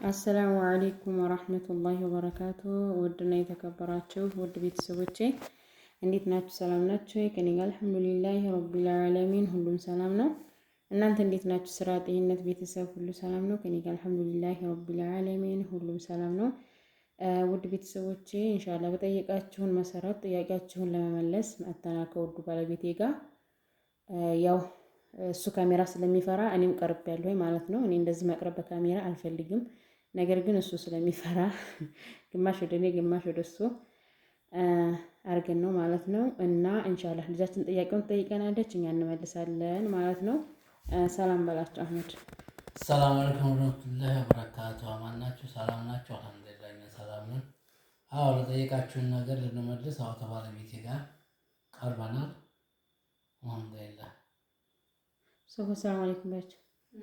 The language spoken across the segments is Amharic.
አሰላሙ አለይኩም ወራህመቱላሂ ወበረካቱ። ውድና የተከበራችሁ ውድ ቤተሰቦቼ እንዴት ናችሁ? ሰላም ናችሁ? ከኔ ጋር አልሐምዱሊላህ ረቢል ዓለሚን ሁሉም ሰላም ነው። እናንተ እንዴት ናችሁ? ስራ፣ ጤንነት፣ ቤተሰብ ሁሉ ሰላም ነው? ከኔ ጋር አልሐምዱሊላህ ረቢል ዓለሚን ሁሉም ሰላም ነው። ውድ ቤተሰቦቼ ኢንሻአላህ በጠየቃችሁን መሰረት ጥያቄያችሁን ለመመለስ መጥተናል ከውዱ ባለቤቴ ጋር። ያው እሱ ካሜራ ስለሚፈራ እኔም ቀርብ ያለሁኝ ማለት ነው። እኔ እንደዚህ መቅረብ በካሜራ አልፈልግም። ነገር ግን እሱ ስለሚፈራ ግማሽ ወደ እኔ ግማሽ ወደ እሱ አርገን ነው ማለት ነው። እና ኢንሻአላህ ልጃችን ጥያቄውን ጠይቀናለች፣ እኛ እንመልሳለን ማለት ነው። ሰላም በላችሁ አህመድ። ሰላም አለይኩም ወራህመቱላሂ ወበረካቱ። አማን ናችሁ? ሰላም ናችሁ? አልሐምዱሊላህ እኛ ሰላም ነን። አዎ ለጠየቃችሁን ነገር ልንመልስ ከባለቤቴ ጋር ቀርበናል። አልሐምዱሊላህ። ሰላም አለይኩም ባችሁ።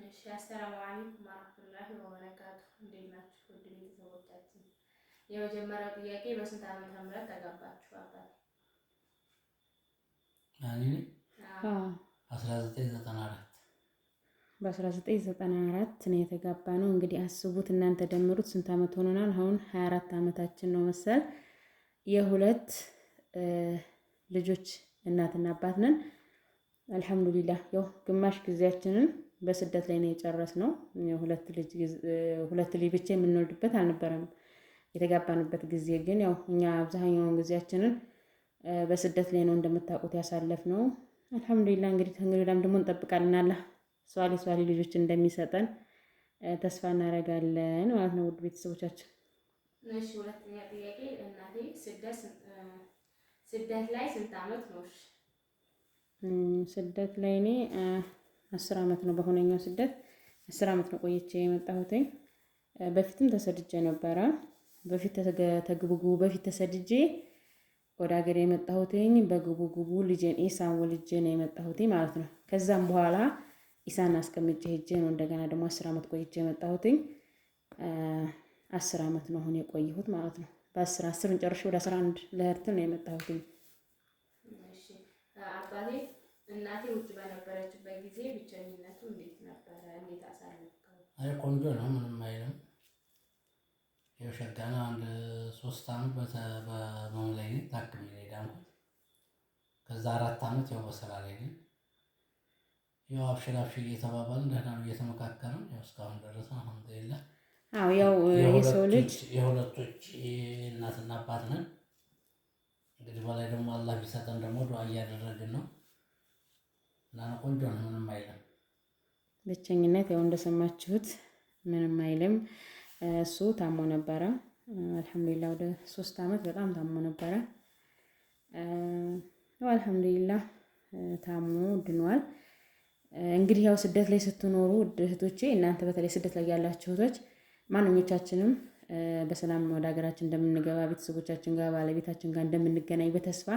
እሺ አሰላሙ አለይኩም ወራህመቱላሂ ወበረካቱ። እንዴት ናችሁ ውድ ቤተሰቦቻችን? የመጀመሪያው ጥያቄ በስንት ዓመተ ምህረት ተጋባችሁ አባቴ? እኔ 1994 በ1994 ነው የተጋባ ነው። እንግዲህ አስቡት እናንተ ደምሩት ስንት ዓመት ሆኖናል? አሁን 24 ዓመታችን ነው መሰል። የሁለት ልጆች እናትና አባት ነን። አልሐምዱሊላህ ያው ግማሽ ጊዜያችንን በስደት ላይ ነው የጨረስነው። ሁለት ልጅ ብቻ የምንወልድበት አልነበረም የተጋባንበት ጊዜ። ግን ያው እኛ አብዛኛውን ጊዜያችንን በስደት ላይ ነው እንደምታውቁት ያሳለፍነው። አልሐምዱሊላህ እንግዲህ ከእንግዲህ ደግሞ እንጠብቃለን አላህ ሷሊ ልጆች እንደሚሰጠን ተስፋ እናደርጋለን ማለት ነው። ውድ ቤተሰቦቻችን እሺ ሁለተኛ ጥያቄ እናቴ ስደት ላይ ስንት ዓመት ኖርሽ? ስደት ላይ እኔ 10 ዓመት ነው። በሆነኛው ስደት 10 ዓመት ነው ቆይቼ የመጣሁትኝ። በፊትም ተሰድጄ ነበረ። በፊት ተሰድጄ ወደ ሀገር የመጣሁትኝ በግቡግቡ ልጄን ኢሳን ወልጄ ነው የመጣሁትኝ ማለት ነው። ከዛም በኋላ ኢሳን አስቀምጬ ሄጄ ነው እንደገና ደግሞ 10 ዓመት ቆይቼ የመጣሁትኝ። 10 ዓመት ነው አሁን የቆየሁት ማለት ነው። በ10 ጨርሼ ወደ 11 ለህርት ነው የመጣሁትኝ። አባቴ እናቴ ውጭ በነበረችበት ጊዜ ብቸኝነቱ እንዴት ነበረ? እንዴት አሳለፍከው? አይ ቆንጆ ነው፣ ምንም አይልም። ያው ሸጋና አንድ 3 ዓመት በመም ላይ ታክሜ ነው የዳንኩት። ከዛ 4 ዓመት ያው በስራ ላይ ነኝ። ያው አብሽር እየተባባልን ደህና ነው እየተመካከርን ያው እስካሁን ደረሰ አልሐምዱሊላህ። አዎ ያው የሰው ልጅ የሁለቶች እናትና አባት ነን። እንግዲህ በላይ ደግሞ አላህ ቢሰጠን ደግሞ ዱዓ እያደረግን ነው እና ቆንጆ ነው፣ ምንም አይልም። ብቸኝነት ያው እንደሰማችሁት ምንም አይልም። እሱ ታሞ ነበረ አልሐምዱሊላህ ወደ 3 ዓመት በጣም ታሞ ነበረ። ያው አልሐምዱሊላህ ታሞ ድኗል። እንግዲህ ያው ስደት ላይ ስትኖሩ እህቶቼ፣ እናንተ በተለይ ስደት ላይ ያላችሁ እህቶች ማንኞቻችንም በሰላም ወደ ሀገራችን እንደምንገባ ቤተሰቦቻችን ጋር ባለቤታችን ጋር እንደምንገናኝ በተስፋ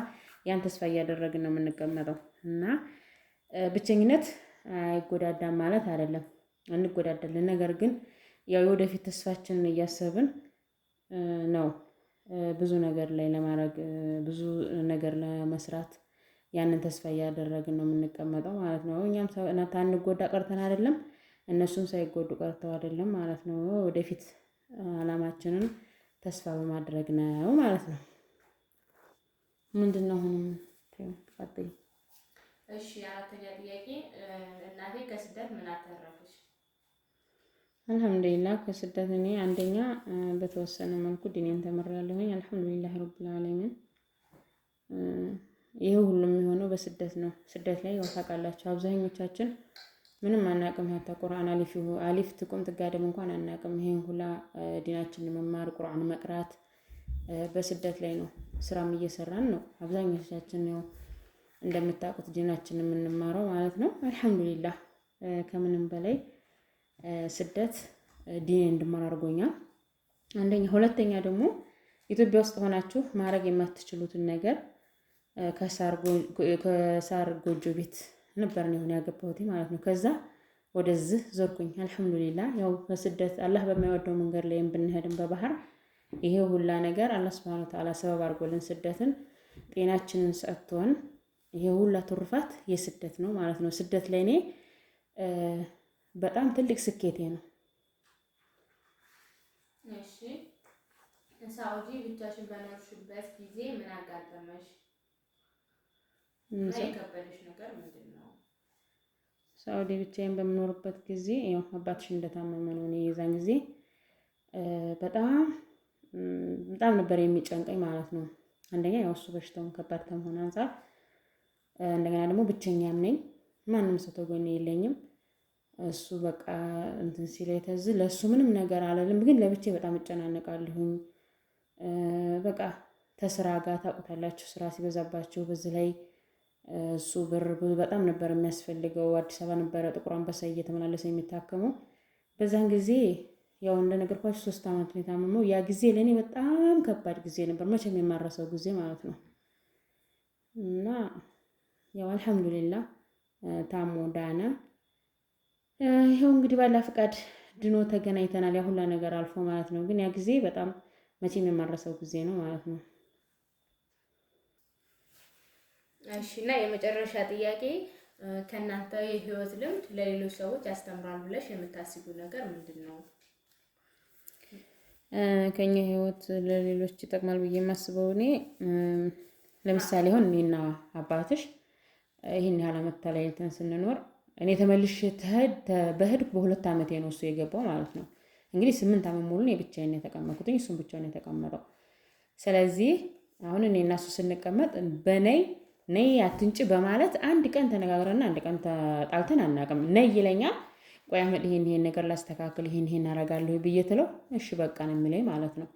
ያን ተስፋ እያደረግን ነው የምንቀመጠው እና ብቸኝነት አይጎዳዳም ማለት አይደለም፣ እንጎዳዳለን። ነገር ግን ያው የወደፊት ተስፋችንን እያሰብን ነው ብዙ ነገር ላይ ለማድረግ ብዙ ነገር ለመስራት ያንን ተስፋ እያደረግን ነው የምንቀመጠው ማለት ነው። እኛም ሳንጎዳ ቀርተን አይደለም፣ እነሱም ሳይጎዱ ቀርተው አይደለም ማለት ነው። ወደፊት አላማችንን ተስፋ በማድረግ ነው ማለት ነው። ምንድነው አሁንም ተቀጥይ? እሺ አራተኛ ጥያቄ እናቴ ከስደት ምን አተረፈሽ? አልሐምዱሊላህ ከስደት እኔ አንደኛ በተወሰነ መልኩ ዲኔን ተምሬያለሁኝ። አልሐምዱሊላህ ረብል ዓለሚን። ይሄ ሁሉም የሚሆነው በስደት ነው። ስደት ላይ ያው ታውቃላችሁ አብዛኞቻችን ምንም አናቅም። ሀታ ቁርአን አሊፍ ትቁም ትጋደም እንኳን አናቅም። ይሄን ሁላ ዲናችንን መማር ቁርአን መቅራት በስደት ላይ ነው። ስራም እየሰራን ነው አብዛኞቻችን ያው እንደምታውቁት ዲናችንን የምንማረው ማለት ነው። አልሐምዱሊላህ ከምንም በላይ ስደት ዲኔ እንድማር አድርጎኛል። አንደኛ። ሁለተኛ ደግሞ ኢትዮጵያ ውስጥ ሆናችሁ ማድረግ የማትችሉትን ነገር ከሳር ጎጆ ቤት ነበር ነው ያገባሁት ማለት ነው። ከዛ ወደዚህ ዞርኩኝ አልሐምዱሊላህ። ያው በስደት አላህ በማይወደው መንገድ ላይ ብንሄድም በባህር ይሄ ሁላ ነገር አላህ Subhanahu Wa Ta'ala ሰበብ አድርጎልን ስደትን ጤናችንን ሰጥቶን ይሄ ሁላ ትሩፋት የስደት ነው ማለት ነው። ስደት ላይ እኔ በጣም ትልቅ ስኬቴ ነው። ሳኡዲ ብቻሽን በኖርሽበት ጊዜ ምን አጋጠመሽ? እና የከበደሽ ነገር ምንድን ነው? ሳኡዲ ብቻዬን በምኖርበት ጊዜ ያው አባትሽ እንደታመመ ነው። እኔ የዛን ጊዜ በጣም ነበር የሚጨንቀኝ ማለት ነው። አንደኛ ያው እሱ በሽታውን ከባድ ከመሆኑ አንፃር፣ እንደገና ደግሞ ብቸኛም ነኝ። ማንም ሰው ተጎኔ የለኝም። እሱ በቃ እንትን ሲል የተዝ ለእሱ ምንም ነገር አለልም፣ ግን ለብቻዬ በጣም እጨናነቃለሁኝ። በቃ ተስራ ጋር ታውቁታላችሁ፣ ስራ ሲበዛባችሁ በዚህ ላይ እሱ ብር በጣም ነበር የሚያስፈልገው። አዲስ አበባ ነበረ ጥቁር አንበሳ እየተመላለሰ የሚታከመው። በዛን ጊዜ ያው እንደነገርኳችሁ 3 ዓመት ነው የታመመው። ያ ጊዜ ለእኔ በጣም ከባድ ጊዜ ነበር፣ መቼም የማረሰው ጊዜ ማለት ነው። እና ያው አልሐምዱሊላህ ታሞ ዳነ። ይኸው እንግዲህ ባላ ፍቃድ ድኖ ተገናኝተናል። ያ ሁላ ነገር አልፎ ማለት ነው። ግን ያ ጊዜ በጣም መቼም የማረሰው ጊዜ ነው ማለት ነው። እሺ፣ እና የመጨረሻ ጥያቄ ከእናንተ የህይወት ልምድ ለሌሎች ሰዎች ያስተምራል ብለሽ የምታስቡ ነገር ምንድን ነው? ከኛ ህይወት ለሌሎች ይጠቅማል ብዬ የማስበው እኔ ለምሳሌ አሁን እኔና አባትሽ ይህን ያህል ዓመት ተለያይተን ስንኖር እኔ ተመልሼ በህድኩ በ2 ዓመቴ ነው እሱ የገባው ማለት ነው። እንግዲህ 8 ዓመት ሙሉ እኔ ብቻዬን የተቀመጥኩትኝ፣ እሱም ብቻውን የተቀመጠው። ስለዚህ አሁን እኔ እና እሱ ስንቀመጥ ነይ አትንጭ በማለት አንድ ቀን ተነጋግረና አንድ ቀን ተጣልተን አናውቅም። ነይ ይለኛል፣ ቆይ አህመድ ይሄን ነገር ላስተካክል፣ ይሄን አደርጋለሁ ብዬ ትለው እሺ በቃ ነው የሚለኝ ማለት ነው።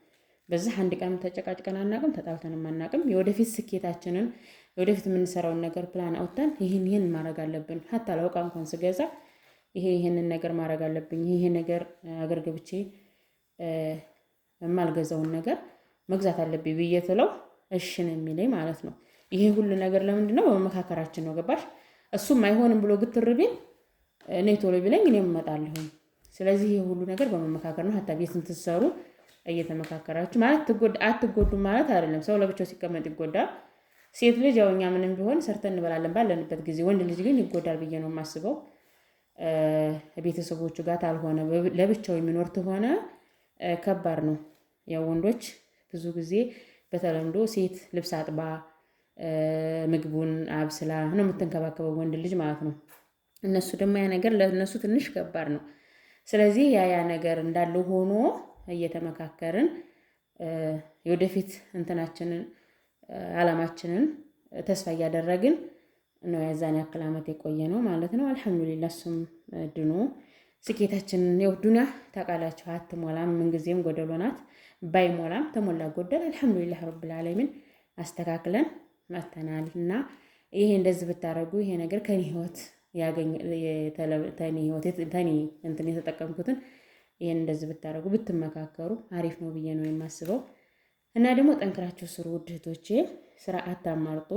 በዚህ አንድ ቀን ተጨቃጭቀን አናውቅም፣ ተጣልተንም አናውቅም። የወደፊት ስኬታችንን የወደፊት የምንሰራውን ነገር ፕላን አውጥተን ይሄን ማድረግ አለብን። ሀታ ለውቃ እንኳን ስገዛ ይሄንን ነገር ማድረግ አለብኝ፣ ይሄ ነገር አገር ገብቼ የማልገዛውን ነገር መግዛት አለብኝ ብዬ ትለው እሺ ነው የሚለኝ ማለት ነው። ይሄ ሁሉ ነገር ለምንድን ነው? በመካከራችን ነው። ገባሽ? እሱም አይሆንም ብሎ ግትር ቢል እኔ ቶሎ ቢለኝ እኔም እመጣለሁ። ስለዚህ ይሄ ሁሉ ነገር በመመካከር ነው። ሀታ ቤት እንትሰሩ እየተመካከራችሁ ማለት አትጎዱም ማለት አይደለም። ሰው ለብቻው ሲቀመጥ ይጎዳል። ሴት ልጅ ያው እኛ ምንም ቢሆን ሰርተን እንበላለን ባለንበት ጊዜ፣ ወንድ ልጅ ግን ይጎዳል ብዬ ነው የማስበው። ቤተሰቦቹ ጋር ታልሆነ ለብቻው የሚኖር ተሆነ ከባድ ነው። ያው ወንዶች ብዙ ጊዜ በተለምዶ ሴት ልብስ አጥባ ምግቡን አብስላ ነው የምትንከባከበው ወንድ ልጅ ማለት ነው። እነሱ ደግሞ ያ ነገር ለእነሱ ትንሽ ከባድ ነው። ስለዚህ ያ ነገር እንዳለው ሆኖ እየተመካከርን የወደፊት እንትናችንን አላማችንን ተስፋ እያደረግን ነው የዛን ያክል ዓመት የቆየ ነው ማለት ነው። አልሐምዱሊላህ እሱም ድኖ ስኬታችንን ያው ዱንያ ታውቃላችሁ አትሞላም፣ ምንጊዜም ጎደሎ ናት። ባይሞላም ተሞላ ጎደል አልሐምዱሊላህ ረብል ዓለሚን አስተካክለን መተናል። እና ይሄ እንደዚህ ብታረጉ ይሄ ነገር ከኔ ህይወት ተኔ እንትን የተጠቀምኩትን ይሄን እንደዚህ ብታረጉ ብትመካከሩ አሪፍ ነው ብዬ ነው የማስበው። እና ደግሞ ጠንክራችሁ ስሩ ውድ እህቶቼ፣ ስራ አታማርጡ።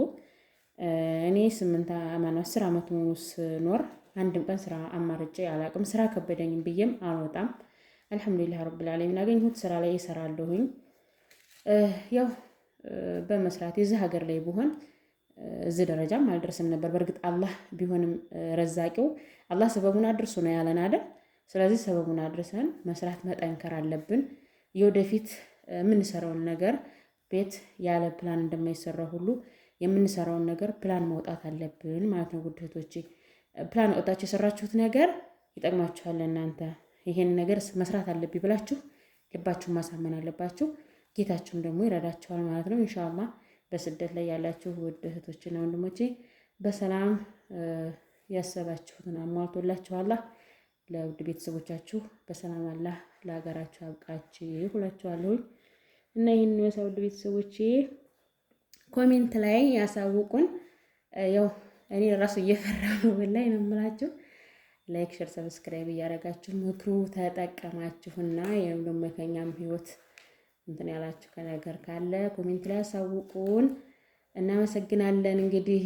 እኔ 10 ዓመት ሙሉ ስኖር አንድም ቀን ስራ አማርጬ አላውቅም። ስራ ከበደኝም ብዬም አልወጣም። አልሐምዱሊላህ ረብል ዓለሚን ያገኘሁት ስራ ላይ እሰራለሁኝ። ያው በመስራት የዚህ ሀገር ላይ ብሆን እዚህ ደረጃም አልደርስም ነበር። በእርግጥ አላህ ቢሆንም ረዛቂው አላህ ሰበቡን አድርሶ ነው ያለን አይደል? ስለዚህ ሰበቡን አድርሰን መስራት መጠንከር አለብን። የወደፊት የምንሰራውን ነገር ቤት ያለ ፕላን እንደማይሰራ ሁሉ የምንሰራውን ነገር ፕላን ማውጣት አለብን ማለት ነው። ውድ እህቶቼ ፕላን አውጣችሁ የሰራችሁት ነገር ይጠቅማችኋል። እናንተ ይሄን ነገር መስራት አለብኝ ብላችሁ ልባችሁን ማሳመን አለባችሁ። ጌታችሁም ደግሞ ይረዳችኋል ማለት ነው። ኢንሻአላህ በስደት ላይ ያላችሁ ውድ እህቶችና ወንድሞቼ በሰላም ያሰባችሁትን አሟልቶላችኋል። ለውድ ቤተሰቦቻችሁ በሰላም አላህ ለሀገራችሁ አብቃችሁ እላችኋለሁ። እና ይህን የሰው ውድ ቤተሰቦቼ ኮሜንት ላይ ያሳውቁን። ያው እኔ ራሱ እየፈራሁ ነው ወላሂ ነው የምላችሁ። ላይክ፣ ሼር፣ ሰብስክራይብ እያደረጋችሁ ምክሩ ተጠቀማችሁና ያው ደግሞ ከኛም ህይወት እንትን ያላችሁ ከነገር ካለ ኮሜንት ላይ ያሳውቁን። እናመሰግናለን። እንግዲህ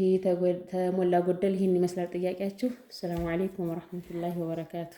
ተሞላ ጎደል ይህን ይመስላል ጥያቄያችሁ። ሰላም አለይኩም ወራህመቱላሂ ወበረካቱ።